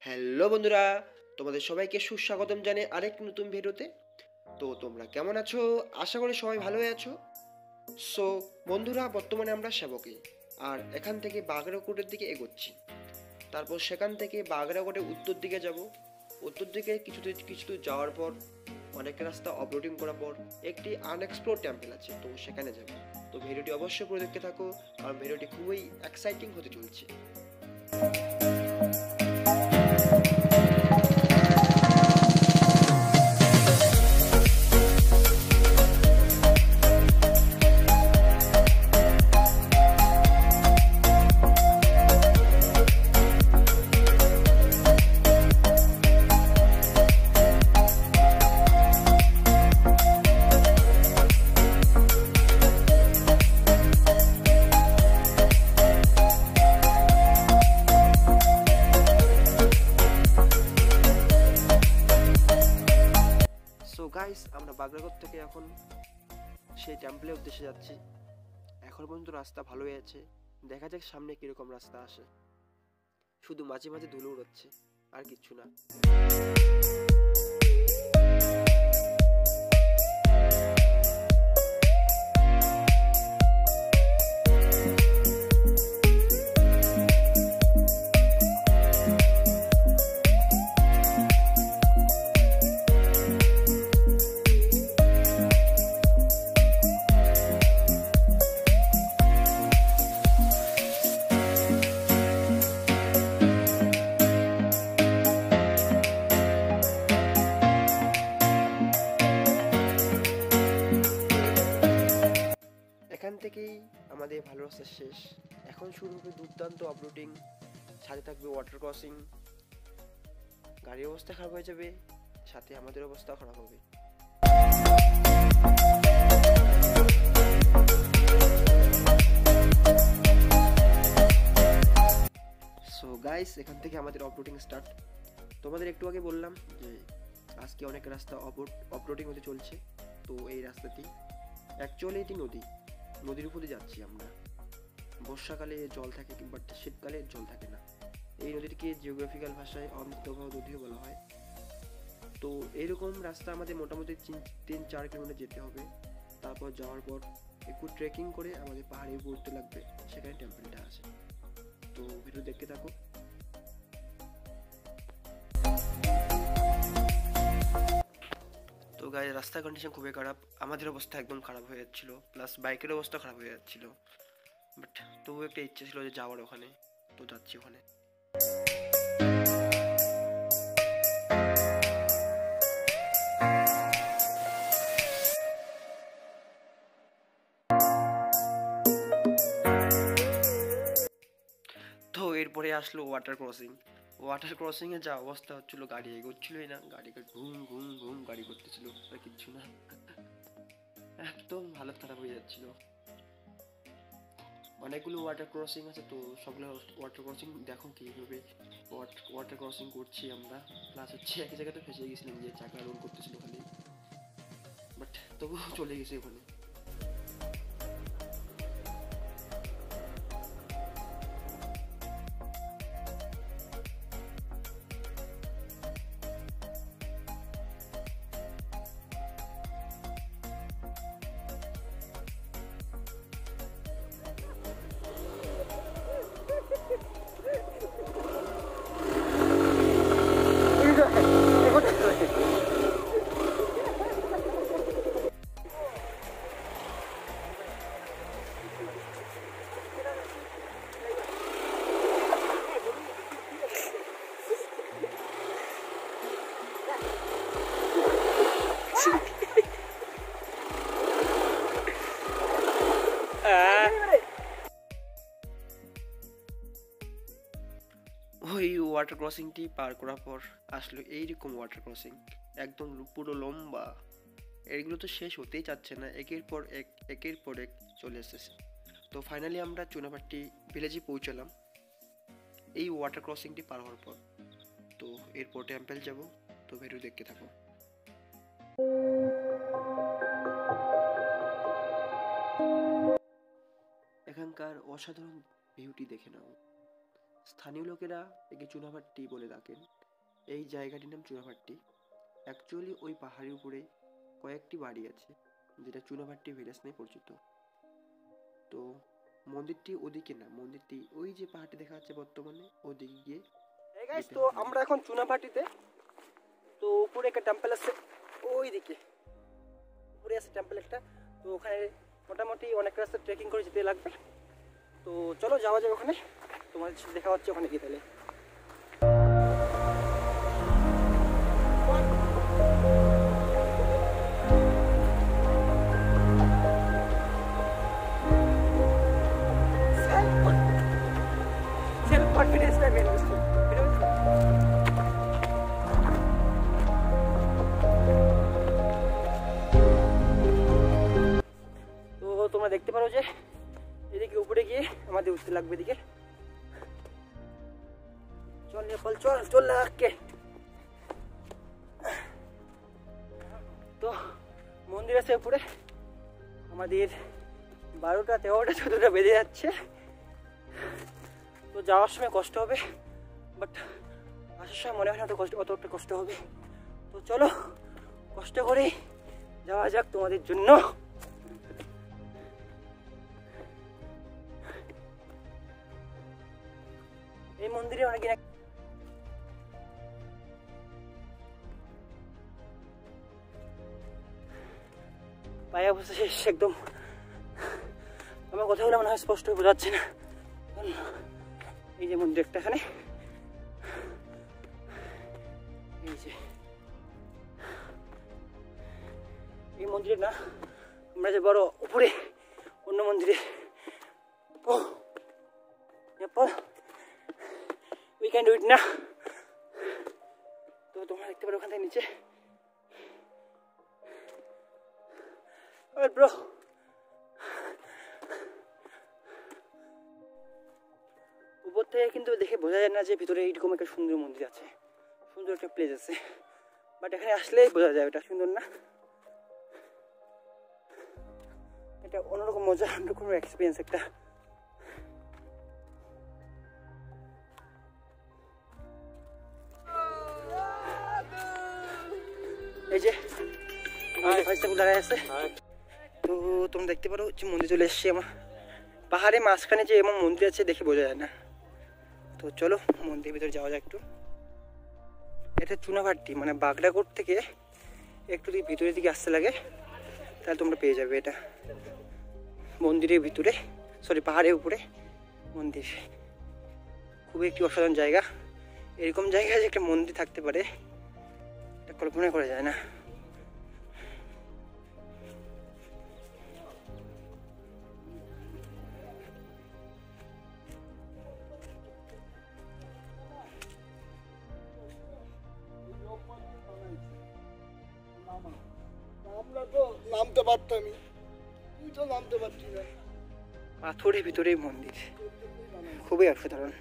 Hello বন্ধুরা, তোমাদের সবাইকে সুস্বাগতম জানাই আরেক নতুন ভিডিওতে। তো তোমরা কেমন আছো? আশা করি সবাই ভালোই আছো। সো বন্ধুরা, বর্তমানে আমরা সেবকে আর এখান থেকে বাগেরকোটের দিকে এগোচ্ছি। তারপর সেখান থেকে বাগেরকোটের উত্তর দিকে যাব। উত্তর দিকে কিছু দূর যাওয়ার পর অনেক রাস্তা অফরোডিং করার পর একটি আনএক্সপ্লোর টেম্পল আছে, তো সেখানে যাব। তো ভিডিওটি অবশ্যই পুরো দেখতে থাকো, কারণ ভিডিওটি খুবই এক্সাইটিং হতে চলছে। সো গাইস, আমরা বাগরাগড় থেকে এখন সেই টেম্পলের উদ্দেশ্যে যাচ্ছি। এখন পর্যন্ত রাস্তা ভালোই আছে, দেখা যাক সামনে কিরকম রাস্তা আসে। শুধু মাঝে মাঝে ধুলো উড়াচ্ছে, আর কিচ্ছু না। এখান থেকেই আমাদের ভালো রাস্তা শেষ। এখন শুরু হবে দুর্দান্ত অফরোডিং, সাথে থাকবে ওয়াটার ক্রসিং। গাড়ির অবস্থা খারাপ হয়ে যাবে, সাথে আমাদের অবস্থাও খারাপ হবে। সো গাইস, এখান থেকে আমাদের অফরোডিং স্টার্ট। তোমাদের একটু আগে বললাম যে আজকে অনেক রাস্তা অফরোডিং হতে চলছে। তো এই রাস্তাটি অ্যাকচুয়ালি এটি নদীর উপরে যাচ্ছি আমরা। বর্ষাকালে জল থাকে, বাট শীতকালে জল থাকে না। এই নদীটিকে জিওগ্রাফিক্যাল ভাষায় অমৃতপ্রবাহ নদীও বলা হয়। তো এইরকম রাস্তা আমাদের মোটামুটি 3-4 কিলোমিটার যেতে হবে। তারপর যাওয়ার পর একটু ট্রেকিং করে আমাদের পাহাড়ে উপর উঠতে লাগবে, সেখানে টেম্পলটা আছে। তো ভিডিও দেখতে থাকো। তো গাড়ি রাস্তার কন্ডিশন খুবই খারাপ, আমাদের অবস্থা একদম খারাপ হয়ে যাচ্ছিল, প্লাস বাইকের অবস্থা খারাপ হয়ে যাচ্ছিল। বাট তবু একটা ইচ্ছে ছিল যে যাওয়ার ওখানে, তো যাচ্ছি ওখানে। তো এরপরে আসলো ওয়াটার ক্রসিং এ যা অবস্থা হচ্ছিল, গাড়ি এগোচ্ছিলই না, গাড়িকে ঘুম ঘুম ঘুম গাড়ি করতেছিল, আর কিচ্ছু না। একদম হালত খারাপ হয়ে যাচ্ছিল। অনেকগুলো ওয়াটার ক্রসিং আছে, তো সবগুলো ওয়াটার ক্রসিং দেখো কিভাবে ওয়াটার ক্রসিং করছি আমরা। প্লাস হচ্ছে এক জায়গাতে ফেসে গেছিলাম, যে চাকা রোল করতেছিল খালি, বাট তবু চলে গেছে ওখানে। ওই ওয়াটার ক্রসিংটি পার করার পর আসলো এইরকম ওয়াটার ক্রসিং, একদম পুরো লম্বা। এগুলো তো শেষ হতেই চাচ্ছে না, একের পর এক চলে এসেছে। তো ফাইনালি আমরা চুনাপাট্টি ভিলেজে পৌঁছালাম এই ওয়াটার ক্রসিংটি পার হওয়ার পর। তো এরপর টেম্পল যাব, তো ভিডিও দেখতে থাকো। এখানকার অসাধারণ ভিউটি দেখে নাও, স্থানীয় লোকেরা একে চুনাভাট্টি বলে ডাকেন। এই জায়গাটির নাম চুনাভাট্টি। অ্যাকচুয়ালি ওই পাহাড়ের উপরে কয়েকটি বাড়ি আছে, যেটা চুনাভাট্টি ভিলেজ নামে পরিচিত। তো মন্দিরটি ওদিকে না, মন্দিরটি ওই যে পাহাড়টি দেখা যাচ্ছে বর্তমানে ওদিকে গিয়ে। তো আমরা এখন চুনাভাটিতে, তো উপরে একটা টেম্পল আছে, ওই দিকে উপরে আছে টেম্পল একটা। তো ওখানে মোটামুটি অনেক রাস্তা ট্রেকিং করে যেতে লাগবে। তো চলো যাওয়া যাবে ওখানে, তোমাদের সাথে দেখা হচ্ছে ওখানে গিয়ে তাহলে। তো তোমরা দেখতে পারো যে এদিকে উপরে গিয়ে আমাদের উঠতে লাগবে এদিকে। চল নেপাল চল চল লাগকে। তো মন্দির আছে উপরে, আমাদের 12টা 13টা 14টা বেজে যাচ্ছে। তো যাওয়ার সময় কষ্ট হবে, বাট আসার সময় মনে হয় না অতটা কষ্ট হবে। তো চলো কষ্ট করে যাওয়া যাক তোমাদের জন্য। এই মন্দিরে অনেকদিন পায়ে অবস্থা শেষ একদম। আমার কথাগুলো মনে হয় স্পষ্ট বোঝা যাচ্ছে না। এই যে মন্দির একটা এখানে, এই যে এই মন্দিরে না, আমরা যে বড় উপরে অন্য মন্দিরে, ও Nepal we can do it না। তো তোমরা দেখতে পারো ওখান থেকে নিচে ব্রো। উপর থেকে কিন্তু দেখে বোঝা যায় না যে ভিতরে এইরকম একটা সুন্দর মন্দির আছে, সুন্দর একটা প্লেস আছে, বাট এখানে আসলেই বোঝা যায় ওটা সুন্দর না। এটা অন্যরকম মজা, অন্যরকম এক্সপিরিয়েন্স একটা। এই যে দাঁড়ায় আছে। তো তোমরা দেখতে পারো যে মন্দির চলে এসছে আমার পাহাড়ের মাঝখানে, যে এমন মন্দির আছে দেখে বোঝা যায় না। তো চলো মন্দিরের ভিতরে যাওয়া যায় একটু। এটা চুনাভাট্টি, মানে বাগড়াকোট থেকে একটু ভিতরের দিকে আসতে লাগে, তাহলে তোমরা পেয়ে যাবে এটা। মন্দিরের ভিতরে, সরি পাহাড়ের উপরে মন্দির। খুবই একটি অসাধারণ জায়গা। এরকম জায়গায় যে একটা মন্দির থাকতে পারে এটা কল্পনা করা যায় না। নামতে পারতামই, তুই তো নামতে পারছি না। পাথরের ভিতরে মন্দির, খুবই অসাধারণ।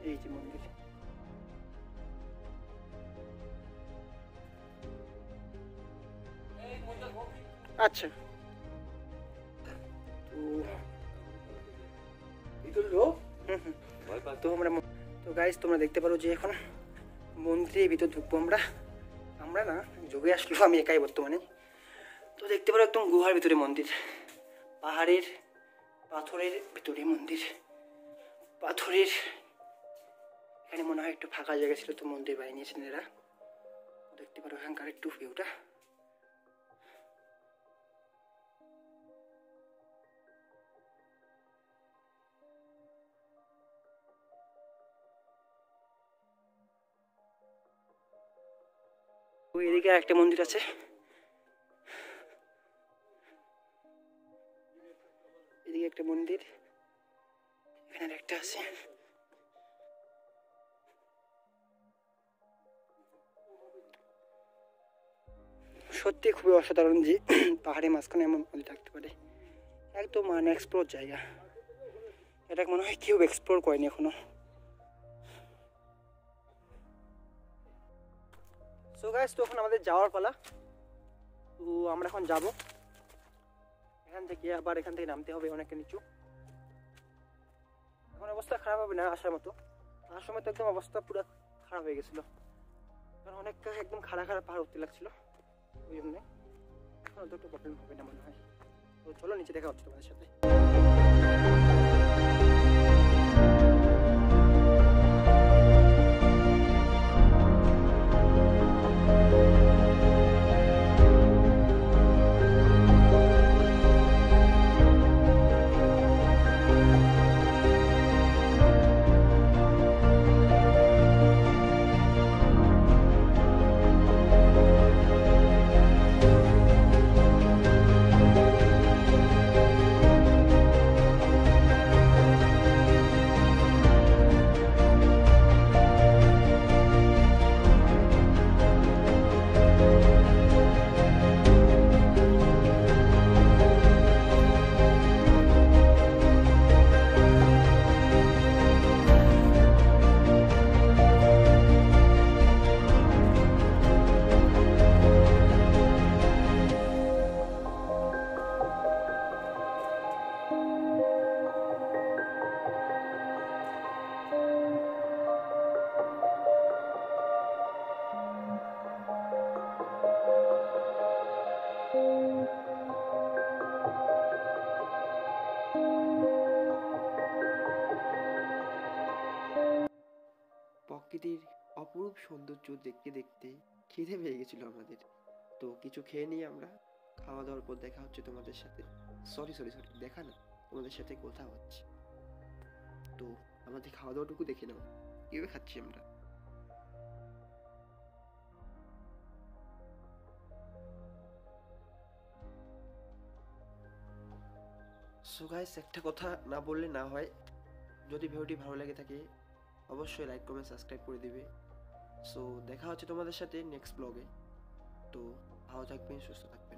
এই যে মন্দির, আচ্ছা। তো আমরা তো গাইস তোমরা দেখতে পারো যে এখন মন্দিরের ভিতর ঢুকবো আমরা। আমরা না, যোগে আসলো, আমি একাই বর্তমানে। তো দেখতে পারো একদম গুহার ভিতরে মন্দির, পাহাড়ের পাথরের ভিতরে মন্দির। পাথরের এখানে মনে হয় একটু ফাঁকা জায়গা ছিল, তো মন্দির বানিয়ে নিয়েছেন এরা। দেখতে পারো এখানকার একটু ভিউটা। ওই এদিকে একটা মন্দির আছে, এদিকে একটা মন্দির, এখানে একটা আছে। সত্যি খুবই অসাধারণ যে পাহাড়ের মাঝখানে এমন মন্দির থাকতে পারে। একদম আনএক্সপ্লোর জায়গা, এটা মনে হয় কেউ এক্সপ্লোর করেনি এখনো। সো গাইস, তো এখন আমাদের যাওয়ার পালা। তো আমরা এখন যাব, এখান থেকে আবার এখান থেকে নামতে হবে অনেকটা নিচু। এখন অবস্থা খারাপ হবে না আসার মতো, আসার সময় তো একদম অবস্থা পুরো খারাপ হয়ে গেছিলো, কারণ অনেকটা একদম খাড়া খাড়া পাহাড় উঠতে লাগছিলো, ওই জন্যে এখন অত একটা প্রবলেম হবে না মনে হয়। তো চলো নিচে দেখা হচ্ছে তোমাদের সাথে। প্রকৃতির অপরূপ সৌন্দর্য দেখতে দেখতে খিদে পেয়ে গেছিল আমাদের, তো কিছু খেয়ে নিয়ে আমরা খাওয়া দাওয়ার পর দেখা হচ্ছে তোমাদের সাথে। সরি সরি সরি, দেখা না, তোমাদের সাথে কথা হচ্ছে। তো আমাদের খাওয়া দাওয়াটুকু দেখে নাও, কীভাবে খাচ্ছি আমরা। সো গাইস, একটা কথা না বললে না হয়, যদি ভিডিওটি ভালো লেগে থাকে অবশ্যই লাইক কমেন্ট সাবস্ক্রাইব করে দিবে। সো দেখা হচ্ছে তোমাদের সাথে নেক্সট ব্লগে। তো ভালো থাকবেন, সুস্থ থাকবেন।